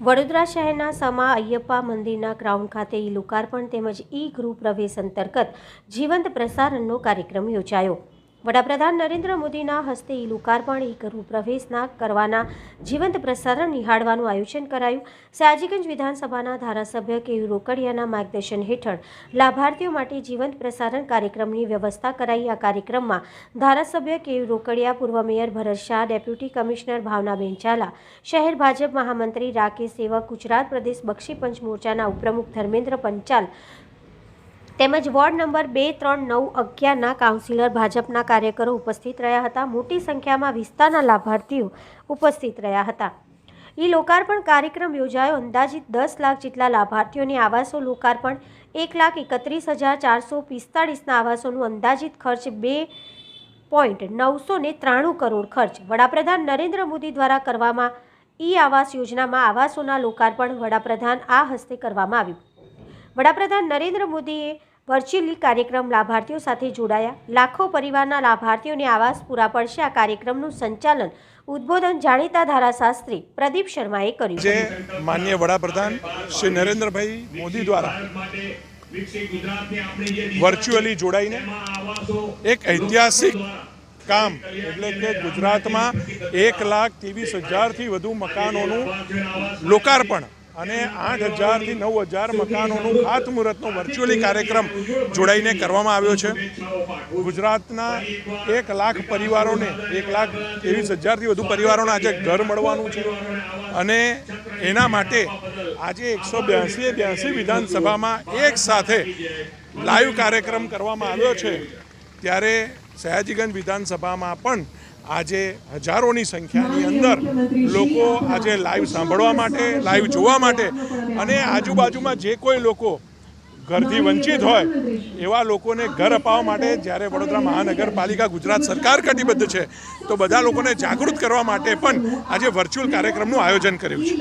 વડોદરા શહેરના સમા અયપ્પા મંદિરના ગ્રાઉન્ડ ખાતે લોકાર્પણ તેમજ ગૃહ પ્રવેશ અંતર્ગત જીવંત પ્રસારણનો કાર્યક્રમ યોજાયો। વડાપ્રધાન નરેન્દ્ર મોદીના હસ્તે લોકાર્પણ ગૃહ પ્રવેશના કરવાના જીવંત પ્રસારણ નિહાળવાનું આયોજન કરાયું। સયાજીગંજ વિધાનસભાના ધારાસભ્ય કેયુ રોકડિયાના માર્ગદર્શન હેઠળ લાભાર્થીઓ માટે જીવંત પ્રસારણ કાર્યક્રમની વ્યવસ્થા કરાઈ। આ કાર્યક્રમમાં ધારાસભ્ય કેયુ રોકડિયા, પૂર્વ મેયર ભરત શાહ, ડેપ્યુટી કમિશનર ભાવનાબેન ઝાલા, શહેર ભાજપ મહામંત્રી રાકેશ સેવક, ગુજરાત પ્રદેશ બક્ષી પંચ મોરચાના ઉપપ્રમુખ ધર્મેન્દ્ર પંચાલ તેમજ વોર્ડ નંબર 2, 3, 9, 11ના કાઉન્સિલર ભાજપના કાર્યકરો ઉપસ્થિત રહ્યા હતા। મોટી સંખ્યામાં વિસ્તારના લાભાર્થીઓ ઉપસ્થિત રહ્યા હતા। લોકાર્પણ કાર્યક્રમ યોજાયો। અંદાજિત 10 લાખ જેટલા લાભાર્થીઓને આવાસો લોકાર્પણ 1,31,445ના આવાસોનું અંદાજિત ખર્ચ 2.993 કરોડ ખર્ચ। વડાપ્રધાન નરેન્દ્ર મોદી દ્વારા કરવામાં આવાસ યોજનામાં આવાસોના લોકાર્પણ વડાપ્રધાન આ હસ્તે કરવામાં આવ્યું। વડાપ્રધાન નરેન્દ્ર મોદીએ વર્ચ્યુઅલી કાર્યક્રમ લાભાર્થીઓ સાથે જોડાયા। લાખો પરિવારના લાભાર્થીઓને આવાસ પૂરા પડશે। આ કાર્યક્રમનું સંચાલન ઉદ્બોધન જાણીતા ધારાશાસ્ત્રી પ્રદીપ શર્માએ કર્યું। જે માનનીય વડાપ્રધાન શ્રી નરેન્દ્રભાઈ મોદી દ્વારા વર્ચ્યુઅલી જોડાઈને એક ઐતિહાસિક કામ એટલે કે ગુજરાતમાં 1,23,000થી વધુ મકાનોનું લોકાર્પણ અને 8,000 થી 9,000 મકાનોનું ખાતમુહૂર્તનો વર્ચ્યુઅલી કાર્યક્રમ જોડાઈને કરવામાં આવ્યો છે। ગુજરાતના 1 લાખ પરિવારોને 1,23,000થી વધુ પરિવારોને આજે ઘર મળવાનું છે અને એના માટે આજે 182 વિધાનસભામાં એક સાથે લાઈવ કાર્યક્રમ કરવામાં આવ્યો છે। ત્યારે સયાજીગંજ વિધાનસભામાં પણ આજે હજારોની સંખ્યાની અંદર લોકો આજે લાઈવ સાંભળવા માટે, લાઈવ જોવા માટે અને આજુબાજુમાં જે કોઈ લોકો ઘરથી વંચિત હોય એવા લોકોને ઘર અપાવવા માટે જ્યારે વડોદરા મહાનગરપાલિકા ગુજરાત સરકાર કટિબદ્ધ છે તો બધા લોકોને જાગૃત કરવા માટે પણ આજે વર્ચ્યુઅલ કાર્યક્રમનું આયોજન કર્યું છે।